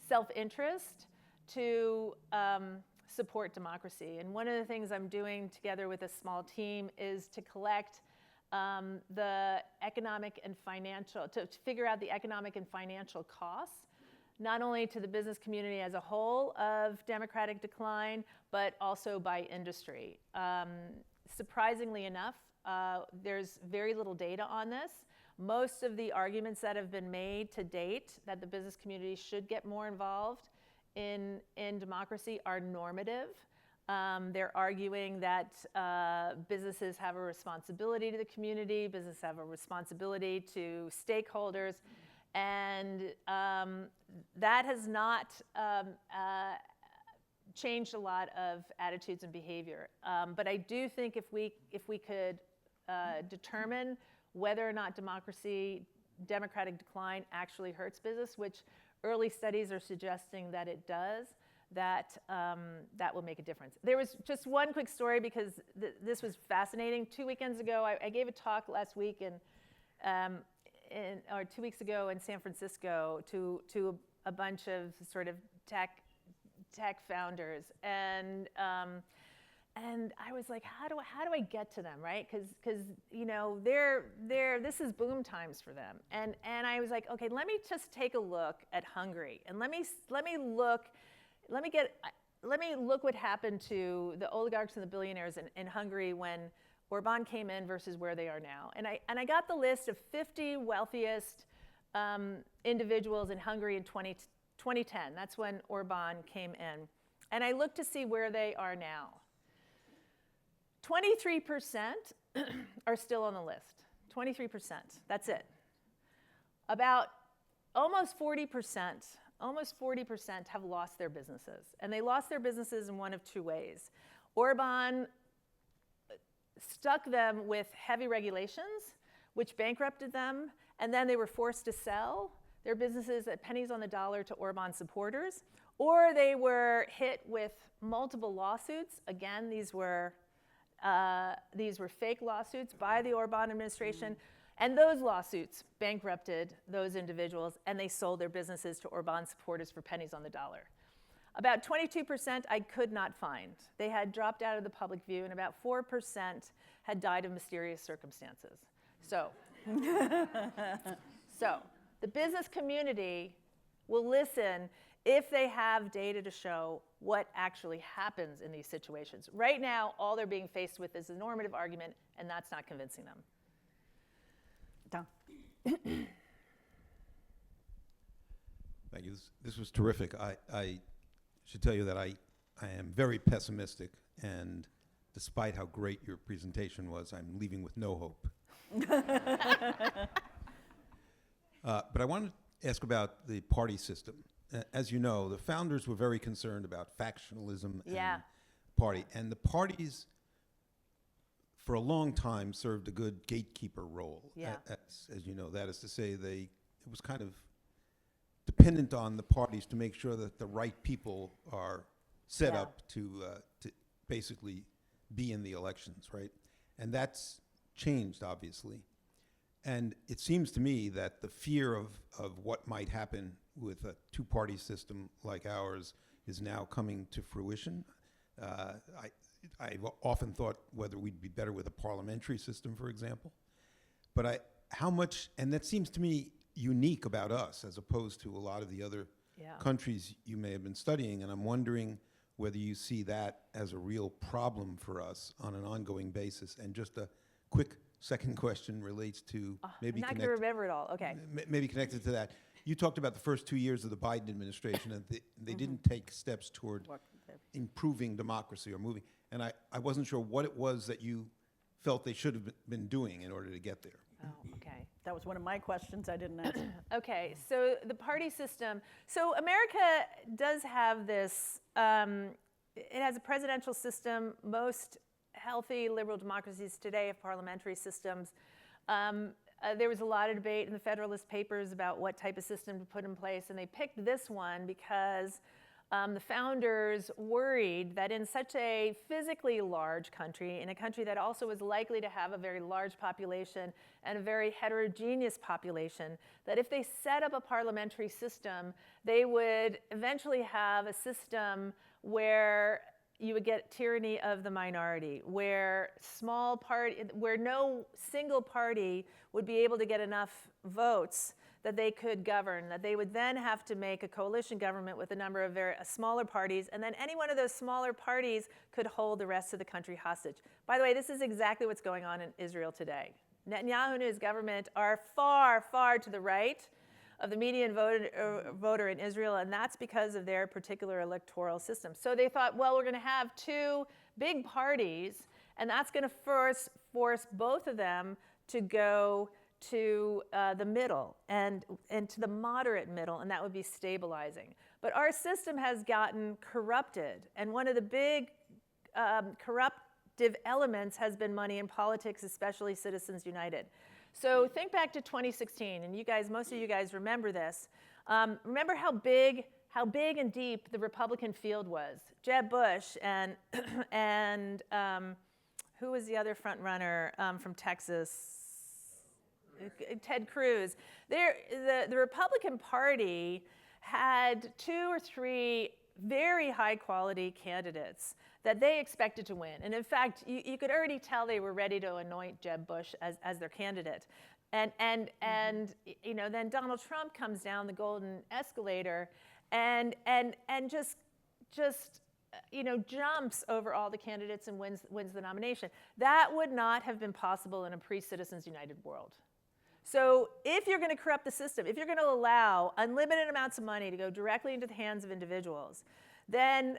self-interest to support democracy. And one of the things I'm doing together with a small team is to collect the economic and financial, to figure out the economic and financial costs, not only to the business community as a whole of democratic decline, but also by industry. Surprisingly enough, there's very little data on this. Most of the arguments that have been made to date that the business community should get more involved in democracy are normative. They're arguing that businesses have a responsibility to the community, businesses have a responsibility to stakeholders, and that has not changed a lot of attitudes and behavior. But I do think if we could determine whether or not democratic decline actually hurts business, which early studies are suggesting that it does, that will make a difference. There was just one quick story because this was fascinating. 2 weekends ago, I gave a talk last week or 2 weeks ago in San Francisco to a bunch of sort of tech founders, and I was like, how do I get to them, right? Because you know this is boom times for them, and I was like, okay, let me just take a look at Hungary, and let me look what happened to the oligarchs and the billionaires in Hungary when Orban came in versus where they are now. And I got the list of 50 wealthiest individuals in Hungary in 2010. That's when Orban came in. And I looked to see where they are now. 23% are still on the list. 23%. That's it. About almost 40% have lost their businesses. And they lost their businesses in one of two ways. Orban stuck them with heavy regulations, which bankrupted them, and then they were forced to sell their businesses at pennies on the dollar to Orban supporters, or they were hit with multiple lawsuits. Again, these were fake lawsuits by the Orban administration, and those lawsuits bankrupted those individuals, and they sold their businesses to Orban supporters for pennies on the dollar. About 22% I could not find. They had dropped out of the public view, and about 4% had died of mysterious circumstances. So the business community will listen if they have data to show what actually happens in these situations. Right now, all they're being faced with is a normative argument, and that's not convincing them. Done. Thank you. This was terrific. I should tell you that I am very pessimistic, and despite how great your presentation was, I'm leaving with no hope. But I wanted to ask about the party system. As you know, the founders were very concerned about factionalism and party. And the parties, for a long time, served a good gatekeeper role. Yeah. As you know, that is to say, it was kind of dependent on the parties to make sure that the right people are set up to basically be in the elections, right? And that's changed, obviously. And it seems to me that the fear of what might happen with a two-party system like ours is now coming to fruition. I've often thought whether we'd be better with a parliamentary system, for example. But how much, and that seems to me unique about us as opposed to a lot of the other countries you may have been studying, and I'm wondering whether you see that as a real problem for us on an ongoing basis. And just a quick second question relates to I'm not going to remember it all. Okay. Maybe connected to that. You talked about the first 2 years of the Biden administration, and they didn't take steps toward improving democracy or moving. And I wasn't sure what it was that you felt they should have been doing in order to get there. Oh, okay. That was one of my questions I didn't answer. Okay, so the party system. So America does have this, it has a presidential system. Most healthy liberal democracies today have parliamentary systems. There was a lot of debate in the Federalist Papers about what type of system to put in place, and they picked this one because the founders worried that in such a physically large country, in a country that also was likely to have a very large population and a very heterogeneous population, that if they set up a parliamentary system, they would eventually have a system where you would get tyranny of the minority, where no single party would be able to get enough votes that they could govern, that they would then have to make a coalition government with a number of very smaller parties, and then any one of those smaller parties could hold the rest of the country hostage. By the way, this is exactly what's going on in Israel today. Netanyahu and his government are far, far to the right of the median voter in Israel, and that's because of their particular electoral system. So they thought, well, we're going to have two big parties, and that's going to force both of them to go to the middle and to the moderate middle, and that would be stabilizing. But our system has gotten corrupted, and one of the big corruptive elements has been money in politics, especially Citizens United. So think back to 2016, and you guys, most of you guys remember this. Remember how big and deep the Republican field was. Jeb Bush and who was the other front runner from Texas? Ted Cruz. The Republican Party had 2 or 3 very high quality candidates that they expected to win. And in fact, you could already tell they were ready to anoint Jeb Bush as their candidate. And you know, then Donald Trump comes down the golden escalator and just you know, jumps over all the candidates and wins the nomination. That would not have been possible in a pre-Citizens United world. So if you're going to corrupt the system, if you're going to allow unlimited amounts of money to go directly into the hands of individuals, then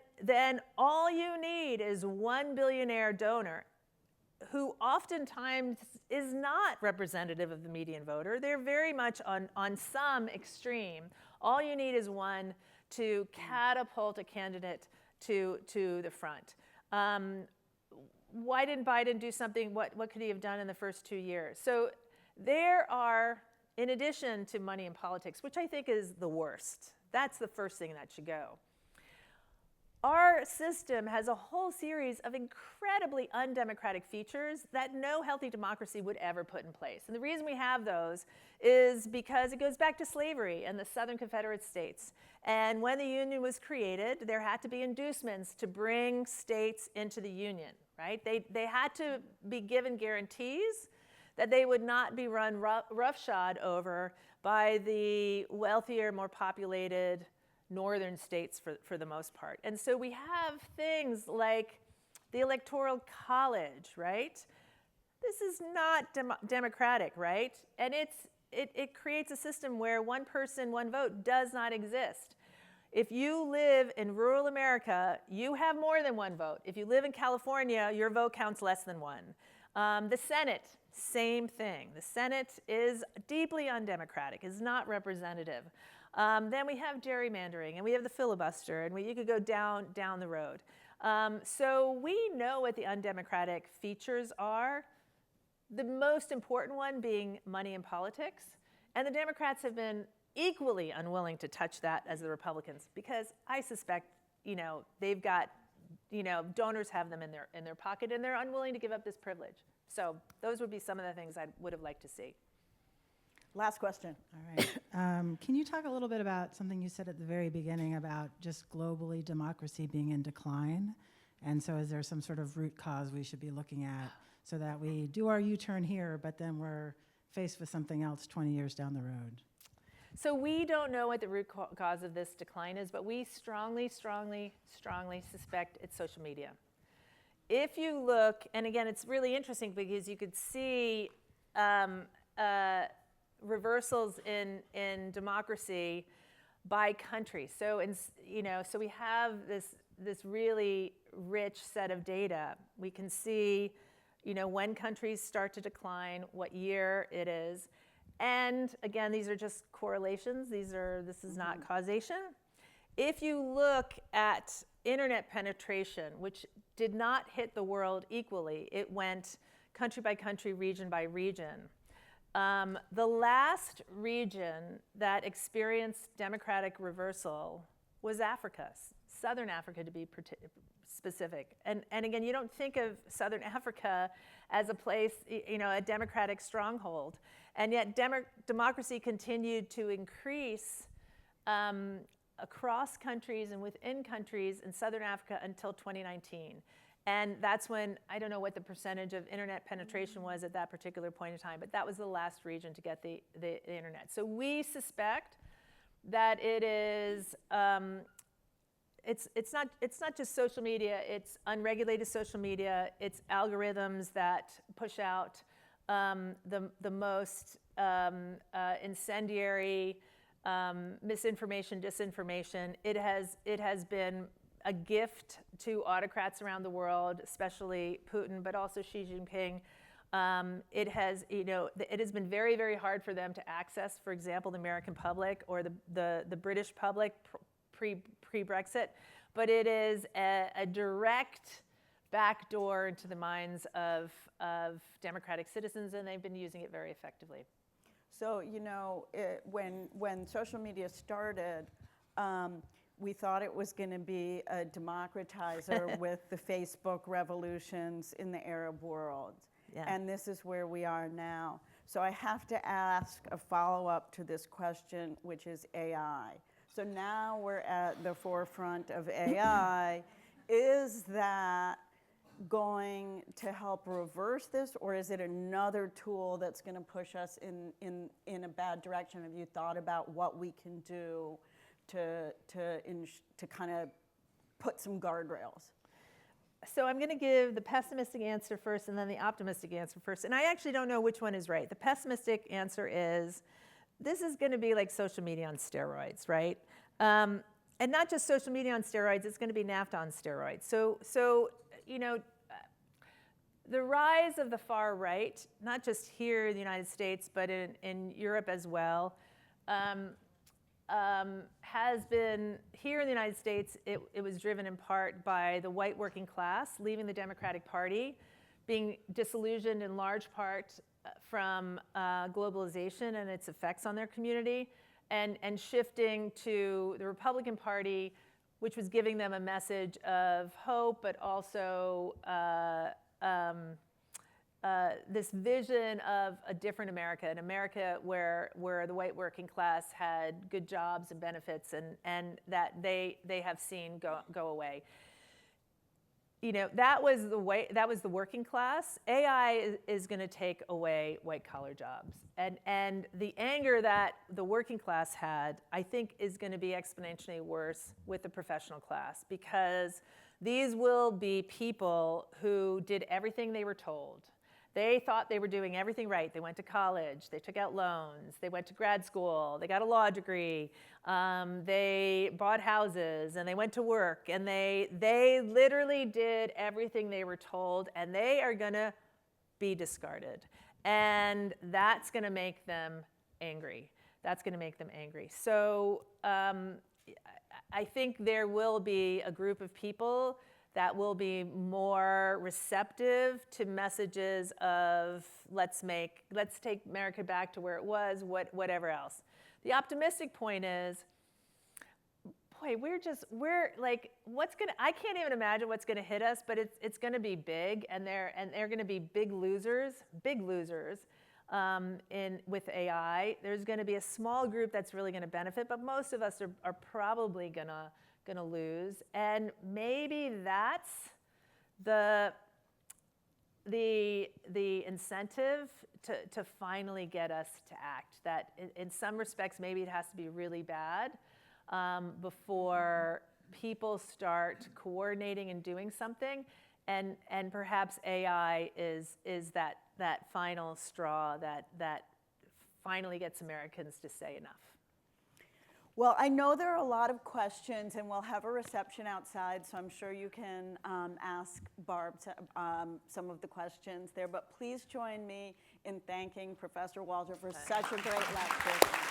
all you need is one billionaire donor who oftentimes is not representative of the median voter. They're very much on some extreme. All you need is one to catapult a candidate to the front. Why didn't Biden do something? What could he have done in the first 2 years? So there are, in addition to money in politics, which I think is the worst, that's the first thing that should go. Our system has a whole series of incredibly undemocratic features that no healthy democracy would ever put in place. And the reason we have those is because it goes back to slavery and the Southern Confederate States. And when the Union was created, there had to be inducements to bring states into the Union, right? They had to be given guarantees that they would not be run roughshod over by the wealthier, more populated northern states for the most part. And so we have things like the Electoral College, right? This is not democratic, right? And it creates a system where one person, one vote does not exist. If you live in rural America, you have more than one vote. If you live in California, your vote counts less than one. The Senate, same thing. The Senate is deeply undemocratic, is not representative. Then we have gerrymandering, and we have the filibuster, and you could go down the road. So we know what the undemocratic features are, the most important one being money in politics. And the Democrats have been equally unwilling to touch that as the Republicans, because I suspect, you know, they've got, you know, donors have them in their pocket, and they're unwilling to give up this privilege. So those would be some of the things I would have liked to see. Last question. All right. Can you talk a little bit about something you said at the very beginning about just globally democracy being in decline? And so is there some sort of root cause we should be looking at so that we do our U-turn here, but then we're faced with something else 20 years down the road? So we don't know what the root cause of this decline is, but we strongly, strongly, strongly suspect it's social media. If you look, and again, it's really interesting because you could see reversals in democracy by country. So, so we have this really rich set of data. We can see, when countries start to decline, what year it is. And again, these are just correlations. This is not causation. If you look at internet penetration, which did not hit the world equally, it went country by country, region by region. The last region that experienced democratic reversal was Africa. Southern Africa to be specific. And again, you don't think of Southern Africa as a place, a democratic stronghold. And yet democracy continued to increase across countries and within countries in Southern Africa until 2019. And that's when, I don't know what the percentage of internet penetration was at that particular point in time, but that was the last region to get the internet. So we suspect that it is, it's not just social media, it's unregulated social media, it's algorithms that push out the most incendiary misinformation, disinformation. It has been a gift to autocrats around the world, especially Putin, but also Xi Jinping. It has been very, very hard for them to access, for example, the American public or the British public pre-Brexit, but it is a direct backdoor into the minds of democratic citizens, and they've been using it very effectively. So, when social media started, we thought it was going to be a democratizer with the Facebook revolutions in the Arab world. Yeah. And this is where we are now. So I have to ask a follow-up to this question, which is AI. So now we're at the forefront of AI. Is that going to help reverse this, or is it another tool that's going to push us in a bad direction? Have you thought about what we can do to kind of put some guardrails? So I'm going to give the pessimistic answer first and then the optimistic answer first. And I actually don't know which one is right. The pessimistic answer is this is going to be like social media on steroids, right? And not just social media on steroids, it's going to be NAFTA on steroids. So the rise of the far right, not just here in the United States, but in Europe as well, has been, here in the United States, it was driven in part by the white working class leaving the Democratic Party, being disillusioned in large part from globalization and its effects on their community, and shifting to the Republican Party, which was giving them a message of hope, but also this vision of a different America, an America where the white working class had good jobs and benefits, and that they have seen go away. That was the working class. AI is going to take away white collar jobs, and the anger that the working class had, I think, is going to be exponentially worse with the professional class, because these will be people who did everything they were told. They thought they were doing everything right. They went to college, they took out loans, they went to grad school, they got a law degree, they bought houses, and they went to work, and they literally did everything they were told, and they are going to be discarded. And that's going to make them angry. That's going to make them angry. So I think there will be a group of people that will be more receptive to messages of let's take America back to where it was, whatever else. The optimistic point is, boy, we're like, I can't even imagine what's gonna hit us, but it's gonna be big, and they're gonna be big losers with AI. There's gonna be a small group that's really gonna benefit, but most of us are probably gonna lose, and maybe that's the incentive to finally get us to act. That in some respects, maybe it has to be really bad before people start coordinating and doing something, and perhaps AI is that final straw that finally gets Americans to say enough. Well, I know there are a lot of questions, and we'll have a reception outside, so I'm sure you can ask Barb some of the questions there. But please join me in thanking Professor Walter for such a great lecture.